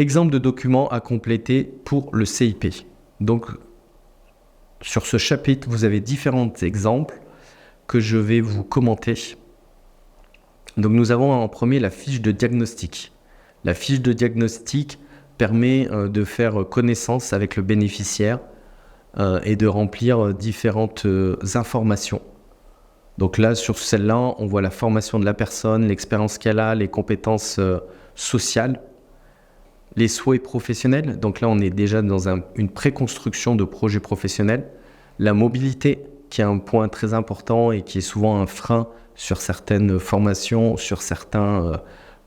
Exemple de document à compléter pour le CIP. Donc, sur ce chapitre, vous avez différents exemples que je vais vous commenter. Donc, nous avons en premier la fiche de diagnostic. La fiche de diagnostic permet de faire connaissance avec le bénéficiaire et de remplir différentes informations. Donc là, sur celle-là, on voit la formation de la personne, l'expérience qu'elle a, les compétences sociales, les souhaits professionnels. Donc là, on est déjà dans une préconstruction de projet professionnel. La mobilité, qui est un point très important et qui est souvent un frein sur certaines formations, sur certains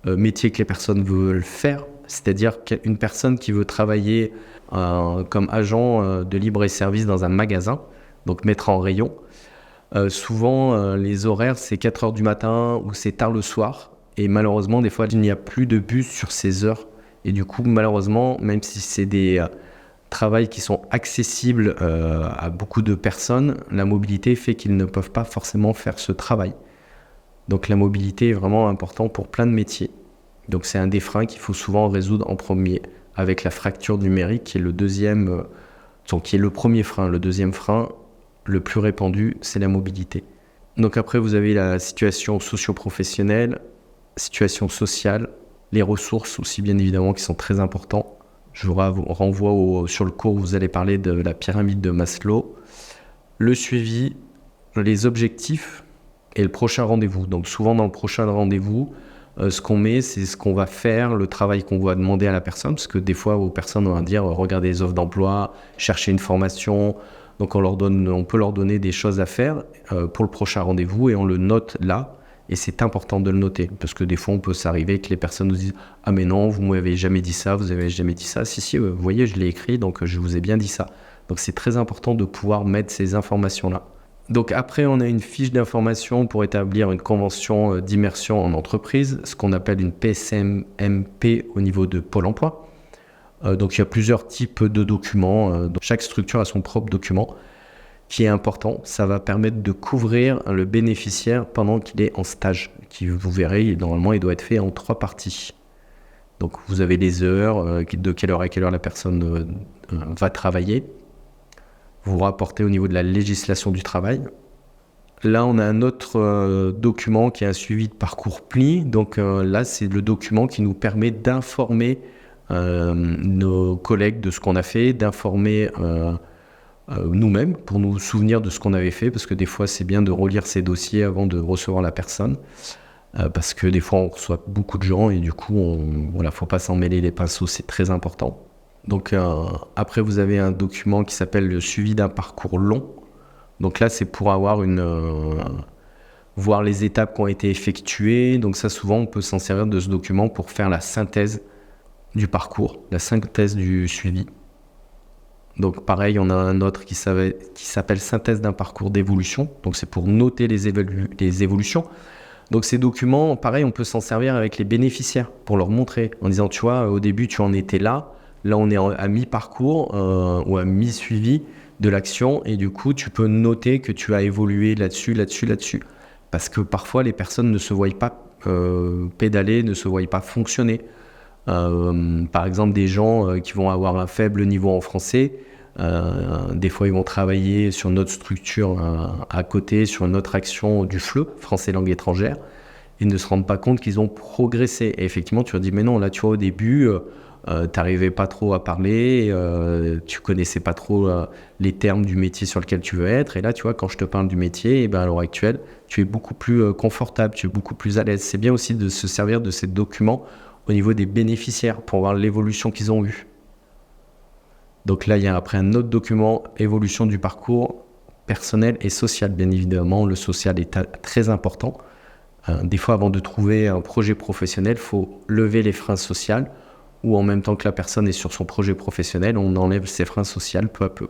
métiers que les personnes veulent faire. C'est-à-dire qu'une personne qui veut travailler comme agent de libre et service dans un magasin, donc mettre en rayon, souvent les horaires c'est 4h du matin ou c'est tard le soir et malheureusement des fois il n'y a plus de bus sur ces heures et du coup malheureusement même si c'est des travails qui sont accessibles à beaucoup de personnes, la mobilité fait qu'ils ne peuvent pas forcément faire ce travail. Donc la mobilité est vraiment importante pour plein de métiers. Donc c'est un des freins qu'il faut souvent résoudre en premier avec la fracture numérique qui est le deuxième, qui est le premier frein. Le deuxième frein, le plus répandu, c'est la mobilité. Donc après, vous avez la situation socio-professionnelle, situation sociale, les ressources aussi bien évidemment qui sont très importants. Je vous renvoie sur le cours où vous allez parler de la pyramide de Maslow. Le suivi, les objectifs et le prochain rendez-vous. Donc souvent dans le prochain rendez-vous, ce qu'on met, c'est ce qu'on va faire, le travail qu'on va demander à la personne, parce que des fois, aux personnes, on va dire, regardez les offres d'emploi, cherchez une formation. Donc on peut leur donner des choses à faire pour le prochain rendez-vous et on le note là. Et c'est important de le noter, parce que des fois, on peut s'arriver que les personnes nous disent « Ah mais non, vous ne m'avez jamais dit ça, vous n'avez jamais dit ça. » Si, vous voyez, je l'ai écrit, donc je vous ai bien dit ça. Donc c'est très important de pouvoir mettre ces informations-là. Donc après, on a une fiche d'information pour établir une convention d'immersion en entreprise, ce qu'on appelle une PSMMP au niveau de Pôle emploi. Donc il y a plusieurs types de documents. Chaque structure a son propre document qui est important. Ça va permettre de couvrir le bénéficiaire pendant qu'il est en stage. Qui, vous verrez, normalement, il doit être fait en 3 parties. Donc vous avez les heures, de quelle heure à quelle heure la personne va travailler. Vous rapportez au niveau de la législation du travail. Là, on a un autre document qui est un suivi de parcours PLI. Donc là, c'est le document qui nous permet d'informer nos collègues de ce qu'on a fait, d'informer nous-mêmes pour nous souvenir de ce qu'on avait fait, parce que des fois, c'est bien de relire ces dossiers avant de recevoir la personne. Parce que des fois, on reçoit beaucoup de gens et du coup, faut pas s'en mêler les pinceaux, c'est très important. Donc après, vous avez un document qui s'appelle le suivi d'un parcours long. Donc là, c'est pour avoir voir les étapes qui ont été effectuées. Donc ça, souvent, on peut s'en servir de ce document pour faire la synthèse du parcours, la synthèse du suivi. Donc pareil, on a un autre qui s'appelle synthèse d'un parcours d'évolution. Donc c'est pour noter les évolutions. Donc ces documents, pareil, on peut s'en servir avec les bénéficiaires pour leur montrer en disant, tu vois, au début, tu en étais là on est à mi-parcours ou à mi-suivi de l'action et du coup, tu peux noter que tu as évolué là-dessus. Parce que parfois, les personnes ne se voient pas pédaler, ne se voient pas fonctionner. Par exemple, des gens qui vont avoir un faible niveau en français, des fois, ils vont travailler sur notre structure à côté, sur une autre action du FLE, français langue étrangère, et ne se rendent pas compte qu'ils ont progressé. Et effectivement, tu leur dis, mais non, là, tu vois, au début... t'arrivais pas trop à parler, tu connaissais pas trop les termes du métier sur lequel tu veux être. Et là, tu vois, quand je te parle du métier, à l'heure actuelle, tu es beaucoup plus confortable, tu es beaucoup plus à l'aise. C'est bien aussi de se servir de ces documents au niveau des bénéficiaires pour voir l'évolution qu'ils ont eue. Donc là, il y a après un autre document, évolution du parcours personnel et social. Bien évidemment, le social est très important. Des fois, avant de trouver un projet professionnel, il faut lever les freins sociaux. Ou en même temps que la personne est sur son projet professionnel, on enlève ses freins sociaux peu à peu.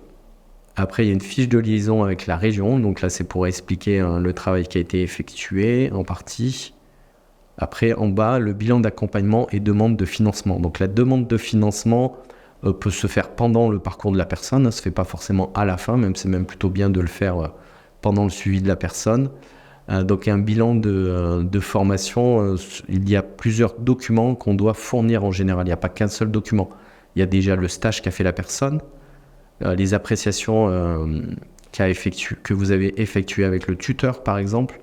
Après, il y a une fiche de liaison avec la région. Donc là, c'est pour expliquer le travail qui a été effectué en partie. Après, en bas, le bilan d'accompagnement et demande de financement. Donc la demande de financement peut se faire pendant le parcours de la personne. Ça ne se fait pas forcément à la fin, c'est même plutôt bien de le faire pendant le suivi de la personne. Donc un bilan de formation, il y a plusieurs documents qu'on doit fournir en général. Il n'y a pas qu'un seul document. Il y a déjà le stage qu'a fait la personne, les appréciations que vous avez effectuées avec le tuteur par exemple.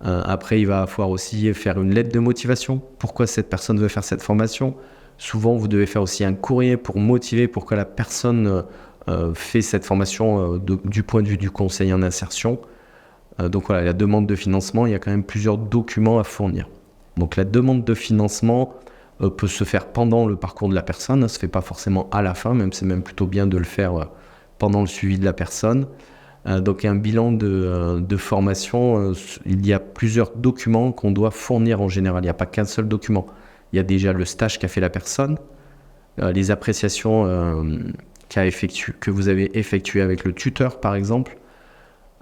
Après, il va falloir aussi faire une lettre de motivation. Pourquoi cette personne veut faire cette formation? Souvent, vous devez faire aussi un courrier pour motiver pourquoi la personne fait cette formation du point de vue du conseil en insertion. Donc voilà, la demande de financement, il y a quand même plusieurs documents à fournir. Donc la demande de financement peut se faire pendant le parcours de la personne, ça ne se fait pas forcément à la fin, même c'est même plutôt bien de le faire pendant le suivi de la personne. Donc un bilan de formation, il y a plusieurs documents qu'on doit fournir en général. Il n'y a pas qu'un seul document. Il y a déjà le stage qu'a fait la personne, les appréciations que vous avez effectuées avec le tuteur par exemple.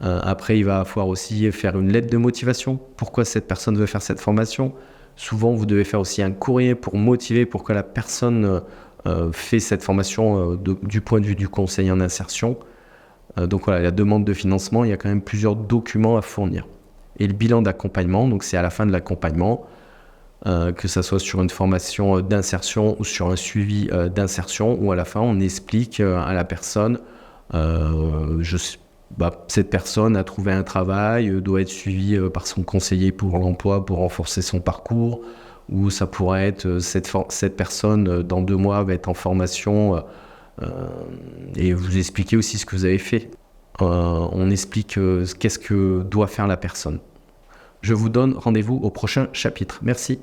Après, il va falloir aussi faire une lettre de motivation. Pourquoi cette personne veut faire cette formation? Souvent, vous devez faire aussi un courrier pour motiver pourquoi la personne fait cette formation du point de vue du conseil en insertion. Donc voilà, la demande de financement, il y a quand même plusieurs documents à fournir. Et le bilan d'accompagnement, donc c'est à la fin de l'accompagnement, que ça soit sur une formation d'insertion ou sur un suivi d'insertion, où à la fin on explique à la personne, cette personne a trouvé un travail, doit être suivie par son conseiller pour l'emploi pour renforcer son parcours, ou ça pourrait être cette personne dans 2 mois va être en formation. Et vous expliquez aussi ce que vous avez fait. On explique qu'est-ce que doit faire la personne. Je vous donne rendez-vous au prochain chapitre. Merci.